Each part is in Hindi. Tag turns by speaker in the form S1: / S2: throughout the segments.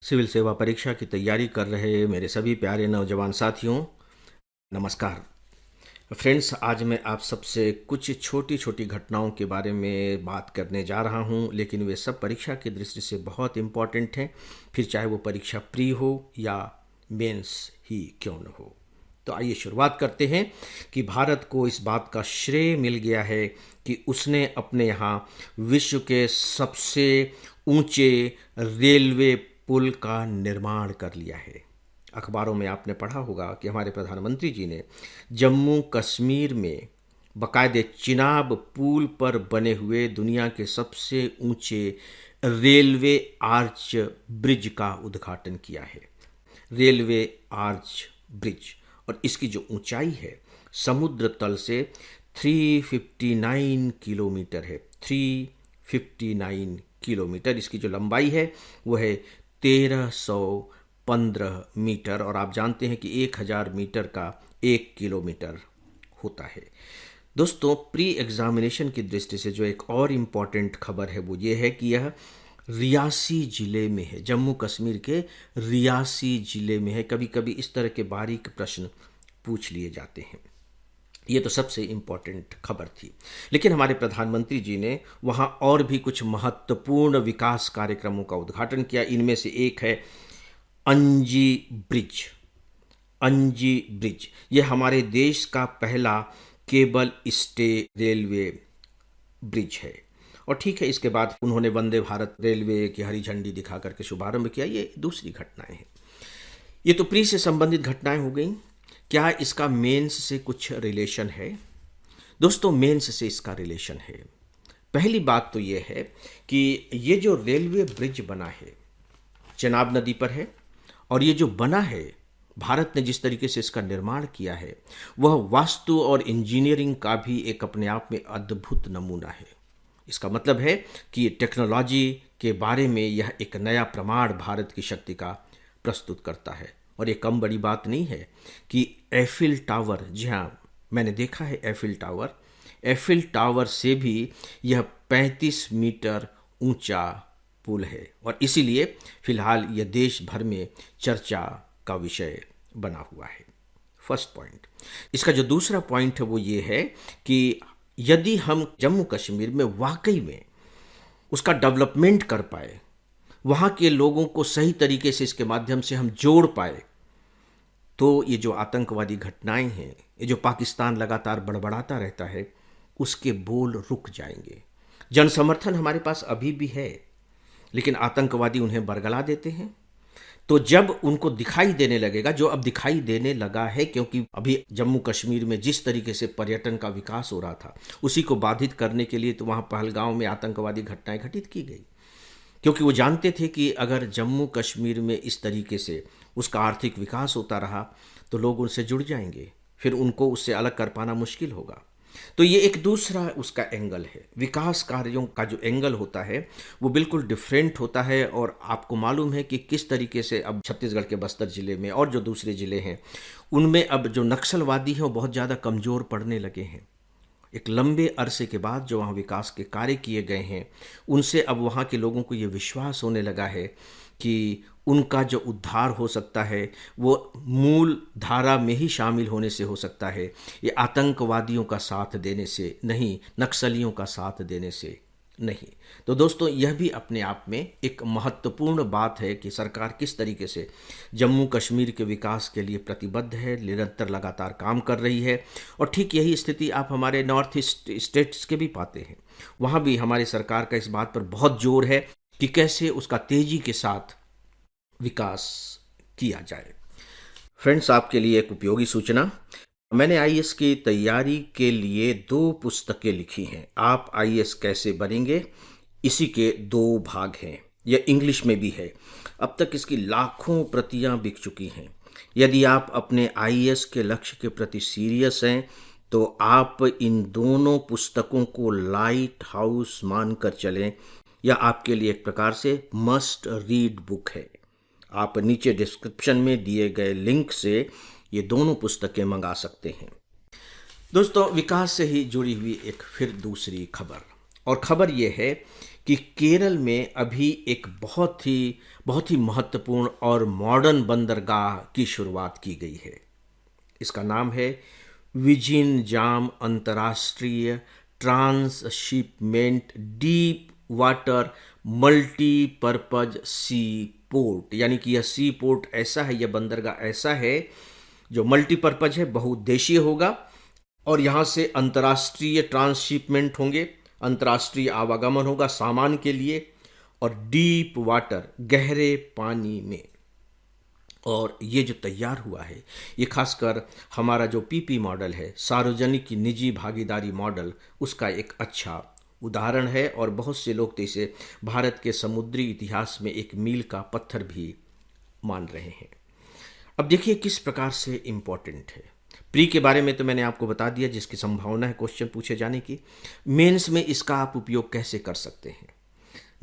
S1: सिविल सेवा परीक्षा की तैयारी कर रहे मेरे सभी प्यारे नौजवान साथियों, नमस्कार। फ्रेंड्स, आज मैं आप सबसे कुछ छोटी छोटी घटनाओं के बारे में बात करने जा रहा हूं, लेकिन वे सब परीक्षा की दृष्टि से बहुत इम्पॉर्टेंट हैं, फिर चाहे वो परीक्षा प्री हो या मेंस ही क्यों न हो। तो आइए शुरुआत करते हैं कि भारत को इस बात का श्रेय मिल गया है कि उसने अपने यहाँ विश्व के सबसे ऊंचे रेलवे पुल का निर्माण कर लिया है। अखबारों में आपने पढ़ा होगा कि हमारे प्रधानमंत्री जी ने जम्मू कश्मीर में बाकायदे चिनाब पुल पर बने हुए दुनिया के सबसे ऊंचे रेलवे आर्च ब्रिज का उद्घाटन किया है। रेलवे आर्च ब्रिज, और इसकी जो ऊंचाई है समुद्र तल से 359 किलोमीटर है। 359 किलोमीटर। इसकी जो लंबाई है वो है 1315 मीटर, और आप जानते हैं कि 1000 मीटर का 1 किलोमीटर होता है। दोस्तों, प्री एग्जामिनेशन की दृष्टि से जो एक और इम्पॉर्टेंट खबर है वो ये है कि यह रियासी ज़िले में है। जम्मू कश्मीर के रियासी ज़िले में है। कभी कभी इस तरह के बारीक प्रश्न पूछ लिए जाते हैं। ये तो सबसे इम्पॉर्टेंट खबर थी, लेकिन हमारे प्रधानमंत्री जी ने वहाँ और भी कुछ महत्वपूर्ण विकास कार्यक्रमों का उद्घाटन किया। इनमें से एक है अंजी ब्रिज। अंजी ब्रिज ये हमारे देश का पहला केबल स्टे रेलवे ब्रिज है। और ठीक है, इसके बाद उन्होंने वंदे भारत रेलवे की हरी झंडी दिखा करके शुभारंभ किया। ये दूसरी घटनाएं हैं। ये तो प्री से संबंधित घटनाएं हो गई। क्या इसका मेंस से कुछ रिलेशन है? दोस्तों, मेंस से इसका रिलेशन है। पहली बात तो ये है कि ये जो रेलवे ब्रिज बना है चेनाब नदी पर है, और ये जो बना है, भारत ने जिस तरीके से इसका निर्माण किया है वह वास्तु और इंजीनियरिंग का भी एक अपने आप में अद्भुत नमूना है। इसका मतलब है कि टेक्नोलॉजी के बारे में यह एक नया प्रमाण भारत की शक्ति का प्रस्तुत करता है। और ये कम बड़ी बात नहीं है कि एफिल टावर, जी हाँ, मैंने देखा है एफिल टावर। एफिल टावर से भी यह 35 मीटर ऊंचा पुल है, और इसीलिए फिलहाल यह देश भर में चर्चा का विषय बना हुआ है। First point. इसका जो दूसरा पॉइंट है वो ये है कि यदि हम जम्मू कश्मीर में वाकई में उसका डेवलपमेंट कर पाए, वहाँ के लोगों को सही तरीके से इसके माध्यम से हम जोड़ पाए, तो ये जो आतंकवादी घटनाएं हैं, ये जो पाकिस्तान लगातार बड़बड़ाता रहता है, उसके बोल रुक जाएंगे। जन समर्थन हमारे पास अभी भी है, लेकिन आतंकवादी उन्हें बरगला देते हैं। तो जब उनको दिखाई देने लगेगा, जो अब दिखाई देने लगा है, क्योंकि अभी जम्मू कश्मीर में जिस तरीके से पर्यटन का विकास हो रहा था उसी को बाधित करने के लिए तो वहाँ पहलगांव में आतंकवादी घटनाएं घटित की गई, क्योंकि वो जानते थे कि अगर जम्मू कश्मीर में इस तरीके से उसका आर्थिक विकास होता रहा तो लोग उनसे जुड़ जाएंगे, फिर उनको उससे अलग कर पाना मुश्किल होगा। तो ये एक दूसरा उसका एंगल है। विकास कार्यों का जो एंगल होता है वो बिल्कुल डिफरेंट होता है। और आपको मालूम है कि किस तरीके से अब छत्तीसगढ़ के बस्तर ज़िले में और जो दूसरे ज़िले हैं उनमें अब जो नक्सलवादी हैं वो बहुत ज़्यादा कमज़ोर पड़ने लगे हैं। एक लंबे अरसे के बाद जो वहाँ विकास के कार्य किए गए हैं उनसे अब वहाँ के लोगों को ये विश्वास होने लगा है कि उनका जो उद्धार हो सकता है वो मूल धारा में ही शामिल होने से हो सकता है, ये आतंकवादियों का साथ देने से नहीं, नक्सलियों का साथ देने से नहीं। तो दोस्तों, यह भी अपने आप में एक महत्वपूर्ण बात है कि सरकार किस तरीके से जम्मू कश्मीर के विकास के लिए प्रतिबद्ध है, निरंतर लगातार काम कर रही है। और ठीक यही स्थिति आप हमारे नॉर्थ ईस्ट स्टेट्स के भी पाते हैं। वहाँ भी हमारी सरकार का इस बात पर बहुत जोर है कि कैसे उसका तेजी के साथ विकास किया जाए। फ्रेंड्स, आपके लिए एक उपयोगी सूचना। मैंने आईएएस की तैयारी के लिए 2 पुस्तकें लिखी हैं। आप आईएएस कैसे बनेंगे, इसी के 2 भाग हैं। यह इंग्लिश में भी है। अब तक इसकी लाखों प्रतियां बिक चुकी हैं। यदि आप अपने आईएएस के लक्ष्य के प्रति सीरियस हैं तो आप इन दोनों पुस्तकों को लाइट हाउस मानकर चलें। यह आपके लिए एक प्रकार से मस्ट रीड बुक है। आप नीचे डिस्क्रिप्शन में दिए गए लिंक से ये दोनों पुस्तकें मंगा सकते हैं। दोस्तों, विकास से ही जुड़ी हुई एक फिर दूसरी खबर, और खबर ये है कि केरल में अभी एक बहुत ही महत्वपूर्ण और मॉडर्न बंदरगाह की शुरुआत की गई है। इसका नाम है विजिन जाम अंतर्राष्ट्रीय ट्रांसशिपमेंट डीप वाटर मल्टीपर्पज सी पोर्ट। यानी कि यह सी पोर्ट ऐसा है, यह बंदरगाह ऐसा है जो मल्टीपर्पज है, बहुउद्देशीय होगा और यहाँ से अंतर्राष्ट्रीय ट्रांसशिपमेंट होंगे, अंतर्राष्ट्रीय आवागमन होगा सामान के लिए, और डीप वाटर गहरे पानी में। और ये जो तैयार हुआ है ये खासकर हमारा जो पीपी मॉडल है, सार्वजनिक की निजी भागीदारी मॉडल, उसका एक अच्छा उदाहरण है। और बहुत से लोग तो इसे भारत के समुद्री इतिहास में एक मील का पत्थर भी मान रहे हैं। अब देखिए किस प्रकार से इम्पोर्टेंट है। प्री के बारे में तो मैंने आपको बता दिया, जिसकी संभावना है क्वेश्चन पूछे जाने की। मेंस में इसका आप उपयोग कैसे कर सकते हैं।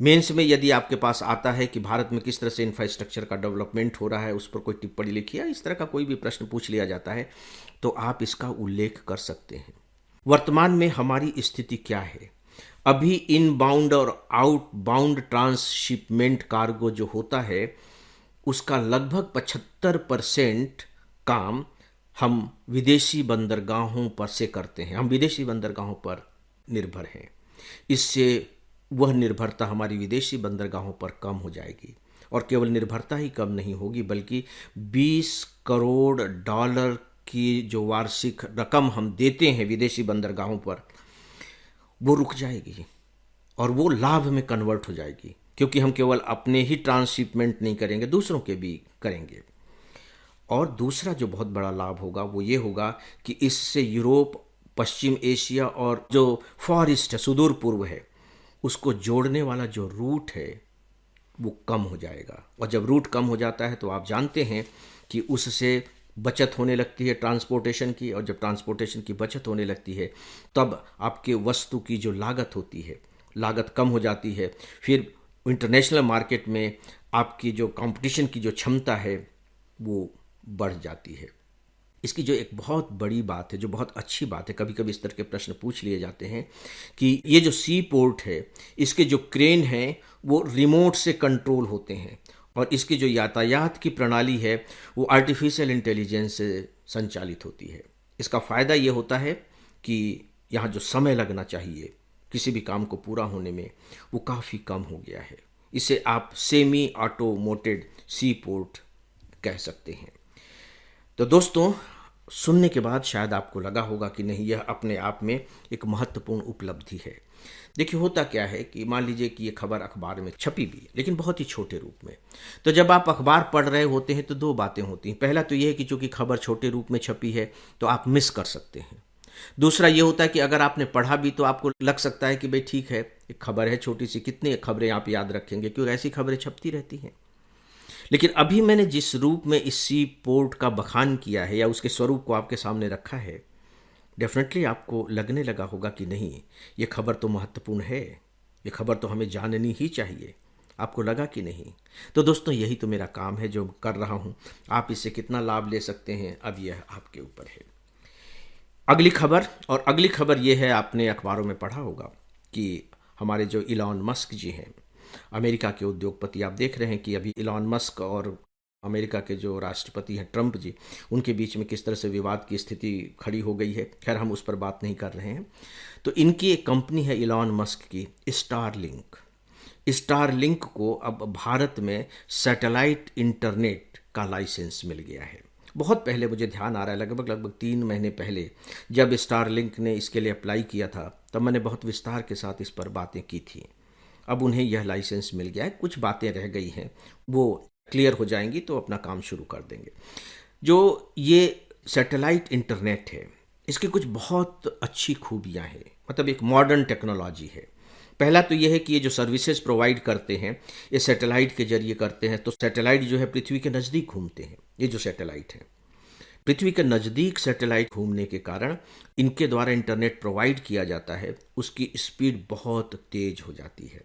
S1: मेंस में यदि आपके पास आता है कि भारत में किस तरह से इंफ्रास्ट्रक्चर का डेवलपमेंट हो रहा है, उस पर कोई टिप्पणी लिखी है, इस तरह का कोई भी प्रश्न पूछ लिया जाता है, तो आप इसका उल्लेख कर सकते हैं। वर्तमान में हमारी स्थिति क्या है। अभी इनबाउंड और आउटबाउंड ट्रांसशिपमेंट कार्गो जो होता है उसका लगभग 75% काम हम विदेशी बंदरगाहों पर से करते हैं। हम विदेशी बंदरगाहों पर निर्भर हैं। इससे वह निर्भरता हमारी विदेशी बंदरगाहों पर कम हो जाएगी। और केवल निर्भरता ही कम नहीं होगी, बल्कि 20 करोड़ डॉलर की जो वार्षिक रकम हम देते हैं विदेशी बंदरगाहों पर, वो रुक जाएगी और वो लाभ में कन्वर्ट हो जाएगी, क्योंकि हम केवल अपने ही ट्रांसशिपमेंट नहीं करेंगे, दूसरों के भी करेंगे। और दूसरा जो बहुत बड़ा लाभ होगा वो ये होगा कि इससे यूरोप, पश्चिम एशिया और जो फॉरेस्ट है, सुदूर पूर्व है, उसको जोड़ने वाला जो रूट है वो कम हो जाएगा। और जब रूट कम हो जाता है तो आप जानते हैं कि उससे बचत होने लगती है ट्रांसपोर्टेशन की, और जब ट्रांसपोर्टेशन की बचत होने लगती है तब आपके वस्तु की जो लागत होती है, लागत कम हो जाती है। फिर इंटरनेशनल मार्केट में आपकी जो कंपटीशन की जो क्षमता है वो बढ़ जाती है। इसकी जो एक बहुत बड़ी बात है, जो बहुत अच्छी बात है, कभी कभी इस तरह के प्रश्न पूछ लिए जाते हैं कि ये जो सी पोर्ट है इसके जो क्रेन हैं वो रिमोट से कंट्रोल होते हैं, और इसकी जो यातायात की प्रणाली है वो आर्टिफिशियल इंटेलिजेंस से संचालित होती है। इसका फ़ायदा ये होता है कि यहाँ जो समय लगना चाहिए किसी भी काम को पूरा होने में, वो काफ़ी कम हो गया है। इसे आप सेमी ऑटोमोटेड सी पोर्ट कह सकते हैं। तो दोस्तों, सुनने के बाद शायद आपको लगा होगा कि नहीं, यह अपने आप में एक महत्वपूर्ण उपलब्धि है। देखिए होता क्या है कि मान लीजिए कि ये खबर अखबार में छपी भी है, लेकिन बहुत ही छोटे रूप में। तो जब आप अखबार पढ़ रहे होते हैं तो दो बातें होती हैं। पहला तो ये है कि चूंकि खबर छोटे रूप में छपी है तो आप मिस कर सकते हैं। दूसरा ये होता है कि अगर आपने पढ़ा भी तो आपको लग सकता है कि भाई ठीक है, एक खबर है छोटी सी, कितनी खबरें आप याद रखेंगे, क्योंकि ऐसी खबरें छपती रहती हैं। लेकिन अभी मैंने जिस रूप में इस सी पोर्ट का बखान किया है या उसके स्वरूप को आपके सामने रखा है, डेफिनेटली आपको लगने लगा होगा कि नहीं, ये खबर तो महत्वपूर्ण है, ये खबर तो हमें जाननी ही चाहिए। आपको लगा कि नहीं? तो दोस्तों, यही तो मेरा काम है जो कर रहा हूँ। आप इससे कितना लाभ ले सकते हैं अब यह आपके ऊपर है। अगली खबर, और अगली खबर ये है, आपने अखबारों में पढ़ा होगा कि हमारे जो इलॉन मस्क जी हैं, अमेरिका के उद्योगपति, आप देख रहे हैं कि अभी इलॉन मस्क और अमेरिका के जो राष्ट्रपति हैं ट्रंप जी, उनके बीच में किस तरह से विवाद की स्थिति खड़ी हो गई है। खैर, हम उस पर बात नहीं कर रहे हैं। तो इनकी एक कंपनी है इलॉन मस्क की, स्टारलिंक। स्टारलिंक को अब भारत में सैटेलाइट इंटरनेट का लाइसेंस मिल गया है। बहुत पहले मुझे ध्यान आ रहा है, लगभग 3 महीने पहले जब स्टारलिंक ने इसके लिए अप्लाई किया था, तब मैंने बहुत विस्तार के साथ इस पर बातें की थी। अब उन्हें यह लाइसेंस मिल गया है। कुछ बातें रह गई हैं, वो क्लियर हो जाएंगी तो अपना काम शुरू कर देंगे। जो ये सैटेलाइट इंटरनेट है, इसकी कुछ बहुत अच्छी खूबियां हैं, मतलब एक मॉडर्न टेक्नोलॉजी है। पहला तो ये है कि ये जो सर्विसेज प्रोवाइड करते हैं ये सैटेलाइट के जरिए करते हैं। तो सैटेलाइट जो है पृथ्वी के नज़दीक घूमते हैं। ये जो सैटेलाइट है पृथ्वी के नज़दीक सैटेलाइट घूमने के कारण इनके द्वारा इंटरनेट प्रोवाइड किया जाता है, उसकी स्पीड बहुत तेज़ हो जाती है।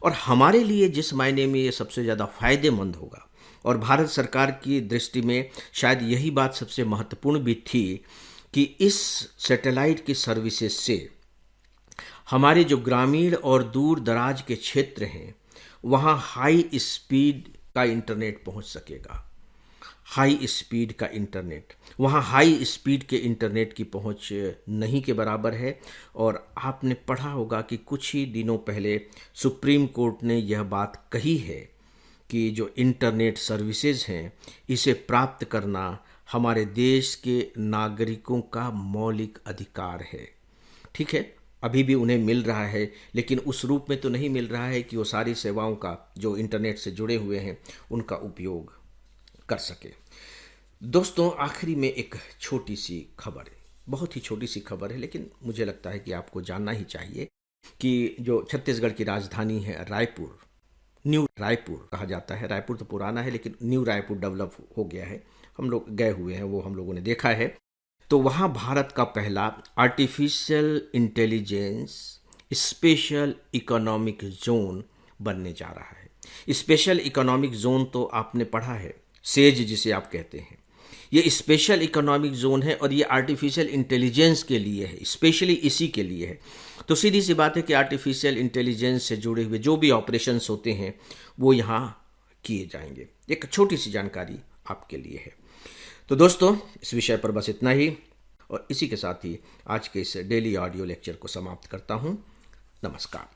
S1: और हमारे लिए जिस मायने में ये सबसे ज़्यादा फ़ायदेमंद होगा, और भारत सरकार की दृष्टि में शायद यही बात सबसे महत्वपूर्ण भी थी कि इस सैटेलाइट की सर्विसेज से हमारे जो ग्रामीण और दूर दराज के क्षेत्र हैं वहाँ हाई स्पीड का इंटरनेट पहुँच सकेगा। हाई स्पीड का इंटरनेट, वहाँ हाई स्पीड के इंटरनेट की पहुँच नहीं के बराबर है। और आपने पढ़ा होगा कि कुछ ही दिनों पहले सुप्रीम कोर्ट ने यह बात कही है कि जो इंटरनेट सर्विसेज हैं इसे प्राप्त करना हमारे देश के नागरिकों का मौलिक अधिकार है। ठीक है, अभी भी उन्हें मिल रहा है, लेकिन उस रूप में तो नहीं मिल रहा है कि वो सारी सेवाओं का जो इंटरनेट से जुड़े हुए हैं उनका उपयोग कर सके। दोस्तों, आखिरी में एक छोटी सी खबर है, बहुत ही छोटी सी खबर है, लेकिन मुझे लगता है कि आपको जानना ही चाहिए कि जो छत्तीसगढ़ की राजधानी है रायपुर, न्यू रायपुर कहा जाता है, रायपुर तो पुराना है लेकिन न्यू रायपुर डेवलप हो गया है, हम लोग गए हुए हैं, वो हम लोगों ने देखा है। तो वहाँ भारत का पहला artificial intelligence special economic zone बनने जा रहा है। स्पेशल इकोनॉमिक जोन तो आपने पढ़ा है, सेज जिसे आप कहते हैं, ये स्पेशल इकोनॉमिक जोन है और ये आर्टिफिशियल इंटेलिजेंस के लिए है, स्पेशली इसी के लिए है। तो सीधी सी बात है कि आर्टिफिशियल इंटेलिजेंस से जुड़े हुए जो भी ऑपरेशंस होते हैं वो यहाँ किए जाएंगे। एक छोटी सी जानकारी आपके लिए है। तो दोस्तों, इस विषय पर बस इतना ही, और इसी के साथ ही आज के इस डेली ऑडियो लेक्चर को समाप्त करता हूँ। नमस्कार।